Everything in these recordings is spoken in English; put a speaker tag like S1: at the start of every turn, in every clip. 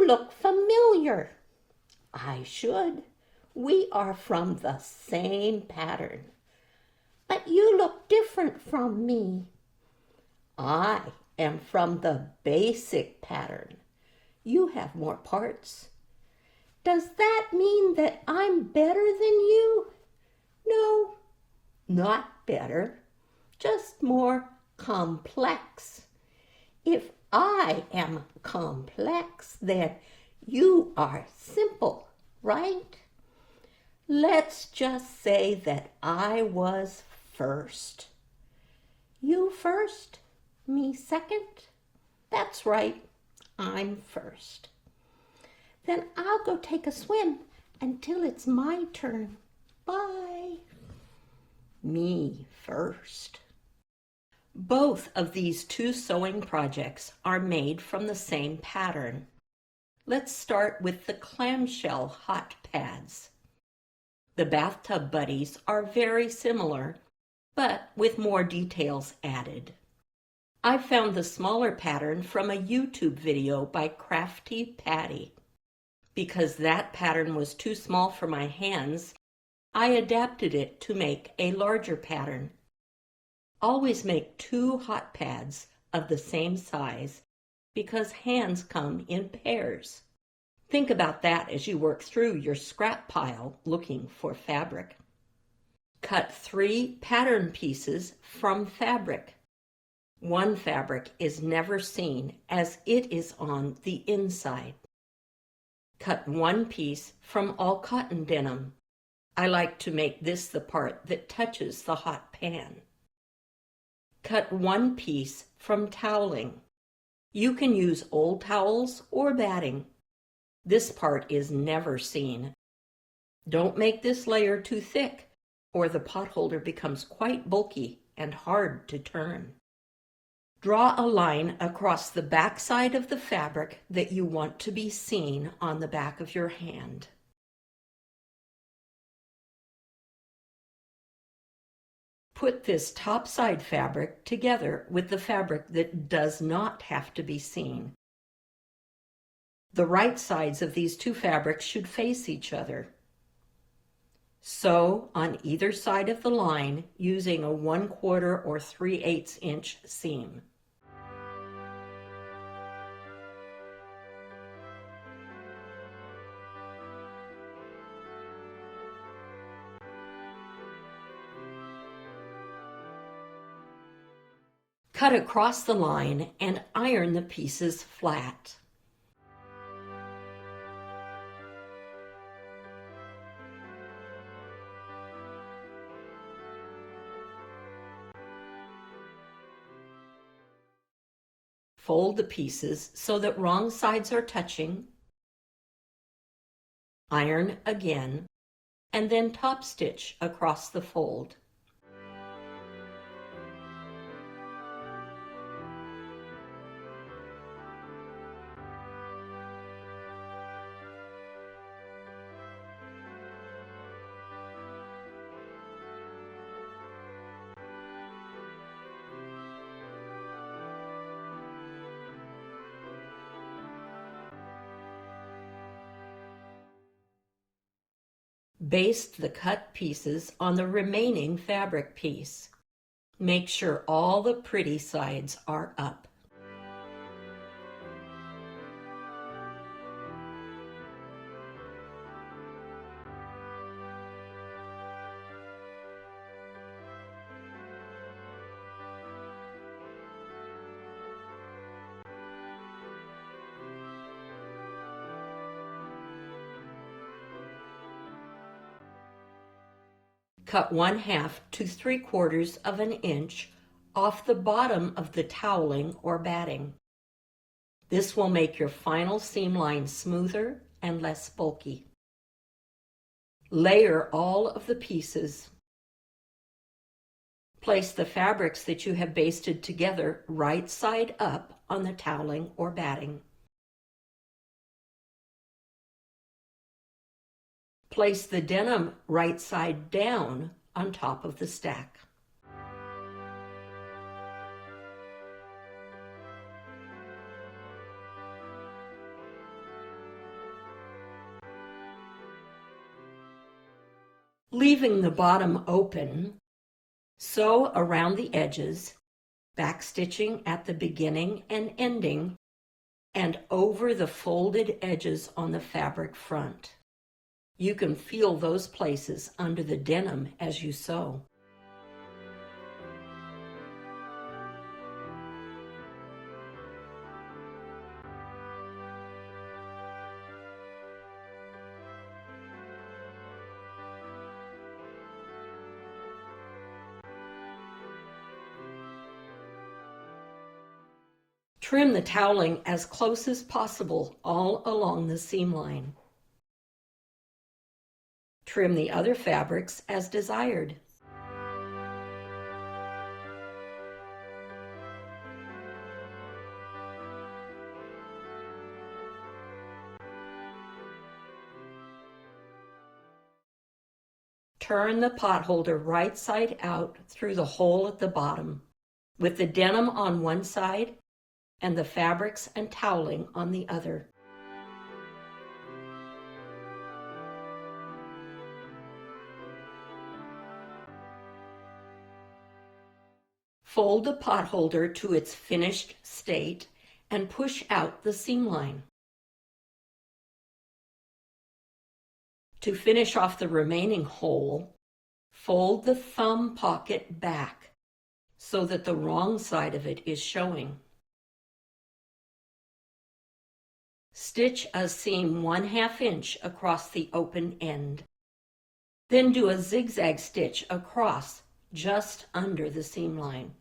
S1: look familiar. I should. We are from the same pattern. But you look different from me. I am from the basic pattern. You have more parts. Does that mean that I'm better than you? No, not better, just more complex. If I am complex, then you are simple, right? Let's just say that I was first. You first, me second? That's right, I'm first. Then I'll go take a swim until it's my turn. Bye. Me first. Both of these two sewing projects are made from the same pattern. Let's start with the clamshell hot pads. The bathtub buddies are very similar, but with more details added. I found the smaller pattern from a YouTube video by Crafty Patty. Because that pattern was too small for my hands, I adapted it to make a larger pattern. Always make 2 hot pads of the same size because hands come in pairs. Think about that as you work through your scrap pile looking for fabric. Cut 3 pattern pieces from fabric. One fabric is never seen as it is on the inside. Cut 1 piece from all cotton denim. I like to make this the part that touches the hot pan. Cut 1 piece from toweling. You can use old towels or batting. This part is never seen. Don't make this layer too thick, or the potholder becomes quite bulky and hard to turn. Draw a line across the back side of the fabric that you want to be seen on the back of your hand. Put this top side fabric together with the fabric that does not have to be seen. The right sides of these 2 fabrics should face each other. Sew on either side of the line using a 1/4 or 3/8 inch seam. Cut across the line and iron the pieces flat. Fold the pieces so that wrong sides are touching. Iron again, and then top stitch across the fold. Baste the cut pieces on the remaining fabric piece. Make sure all the pretty sides are up. Cut 1/2 to 3/4 of an inch off the bottom of the toweling or batting. This will make your final seam line smoother and less bulky. Layer all of the pieces. Place the fabrics that you have basted together right side up on the toweling or batting. Place the denim right side down on top of the stack. Leaving the bottom open, sew around the edges, backstitching at the beginning and ending, and over the folded edges on the fabric front. You can feel those places under the denim as you sew. Trim the toweling as close as possible all along the seam line. Trim the other fabrics as desired. Turn the potholder right side out through the hole at the bottom, with the denim on one side and the fabrics and toweling on the other. Fold the potholder to its finished state and push out the seam line. To finish off the remaining hole, fold the thumb pocket back so that the wrong side of it is showing. Stitch a seam 1/2 inch across the open end. Then do a zigzag stitch across just under the seam line.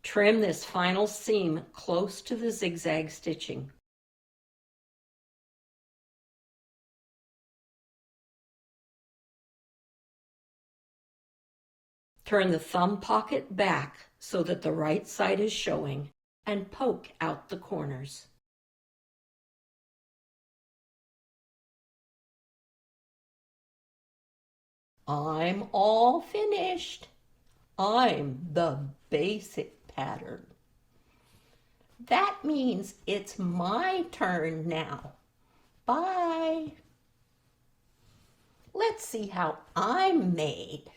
S1: Trim this final seam close to the zigzag stitching. Turn the thumb pocket back so that the right side is showing and poke out the corners. I'm all finished. I'm the basic pattern. That means it's my turn now. Bye. Let's see how I'm made.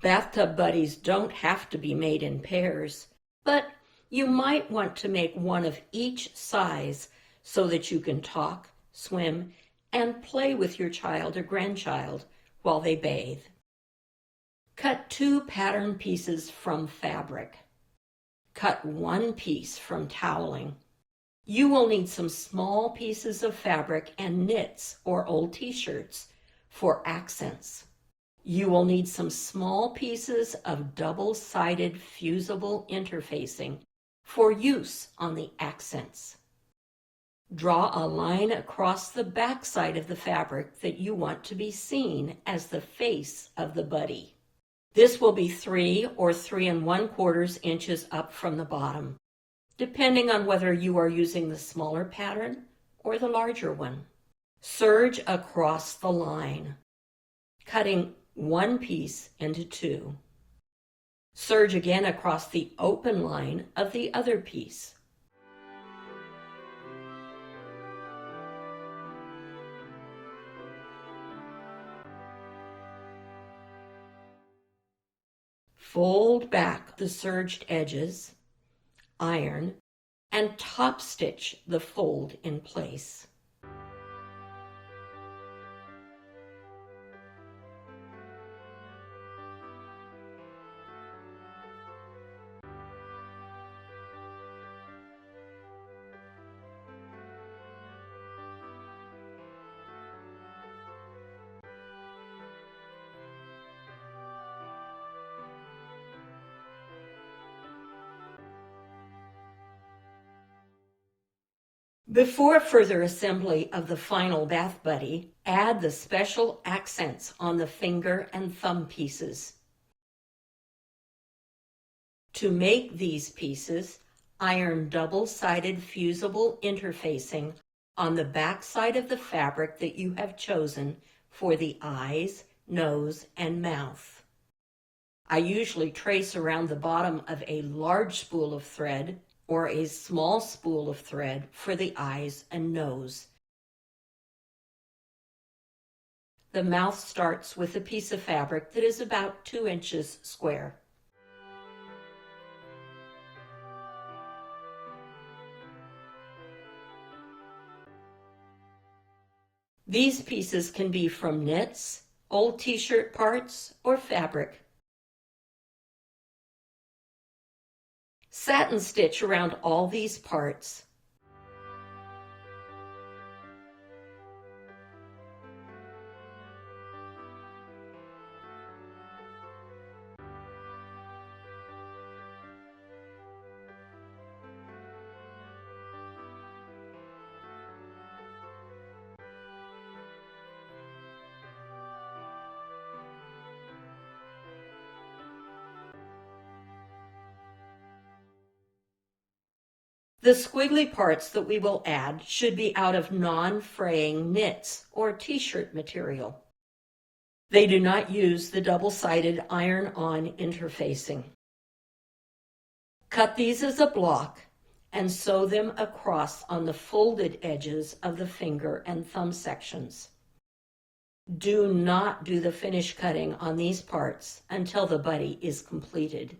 S1: Bathtub buddies don't have to be made in pairs, but you might want to make one of each size so that you can talk, swim, and play with your child or grandchild while they bathe. Cut 2 pattern pieces from fabric. Cut 1 piece from toweling. You will need some small pieces of fabric and knits or old t-shirts for accents. You will need some small pieces of double-sided fusible interfacing for use on the accents. Draw a line across the back side of the fabric that you want to be seen as the face of the buddy. This will be 3 or 3 1/4 inches up from the bottom, depending on whether you are using the smaller pattern or the larger one. Serge across the line, cutting 1 piece into 2. Serge again across the open line of the other piece. Fold back the serged edges, iron, and top stitch the fold in place. Before further assembly of the final bath buddy, add the special accents on the finger and thumb pieces. To make these pieces, iron double-sided fusible interfacing on the back side of the fabric that you have chosen for the eyes, nose, and mouth. I usually trace around the bottom of a large spool of thread or a small spool of thread for the eyes and nose. The mouth starts with a piece of fabric that is about 2 inches square. These pieces can be from knits, old t-shirt parts, or fabric. Satin stitch around all these parts. The squiggly parts that we will add should be out of non-fraying knits or t-shirt material. They do not use the double-sided iron-on interfacing. Cut these as a block and sew them across on the folded edges of the finger and thumb sections. Do not do the finish cutting on these parts until the buddy is completed.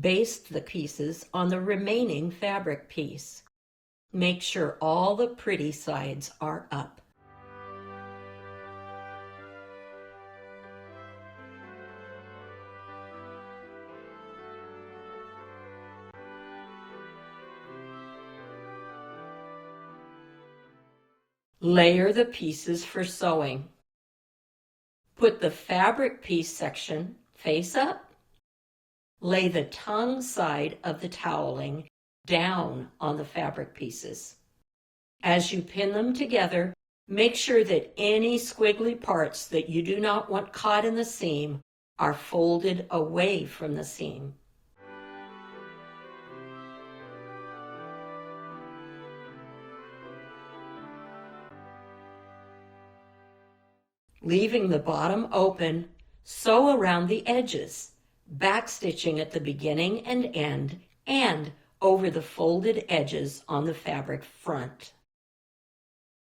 S1: Baste the pieces on the remaining fabric piece. Make sure all the pretty sides are up. Layer the pieces for sewing. Put the fabric piece section face up. Lay the tongue side of the toweling down on the fabric pieces. As you pin them together, make sure that any squiggly parts that you do not want caught in the seam are folded away from the seam. Leaving the bottom open, sew around the edges, backstitching at the beginning and end, and over the folded edges on the fabric front.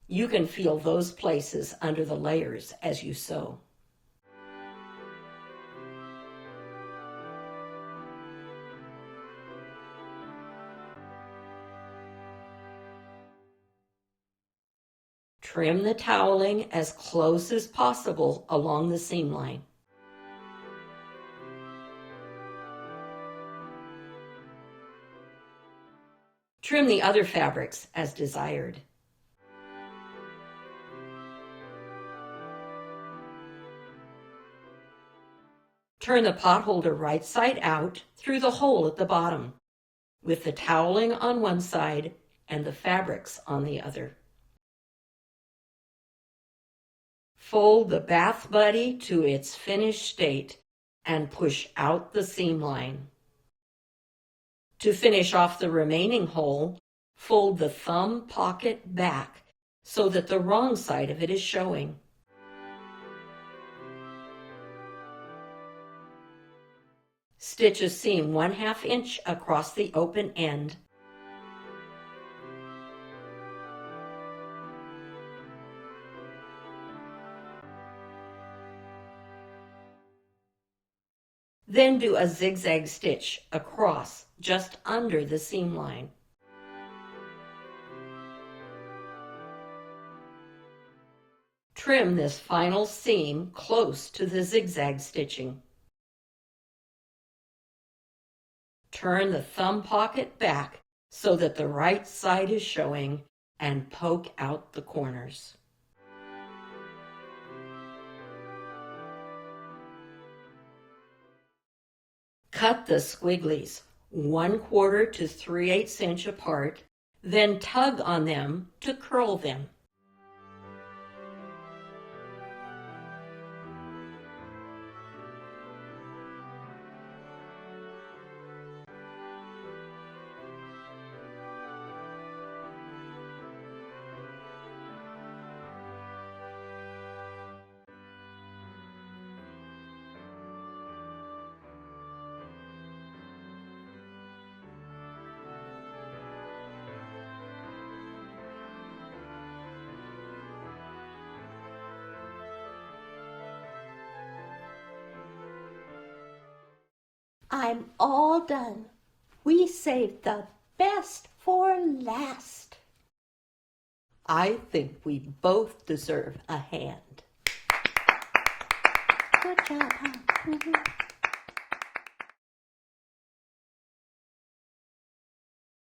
S1: You can feel those places under the layers as you sew. Trim the toweling as close as possible along the seam line. Trim the other fabrics as desired. Turn the potholder right side out through the hole at the bottom, with the toweling on one side and the fabrics on the other. Fold the bath buddy to its finished state and push out the seam line. To finish off the remaining hole, fold the thumb pocket back so that the wrong side of it is showing. Stitch a seam 1/2 inch across the open end. Then do a zigzag stitch across just under the seam line. Trim this final seam close to the zigzag stitching. Turn the thumb pocket back so that the right side is showing and poke out the corners. Cut the squigglies 1/4 to 3/8 inch apart, then tug on them to curl them. I'm all done. We saved the best for last. I think we both deserve a hand. Good job, huh?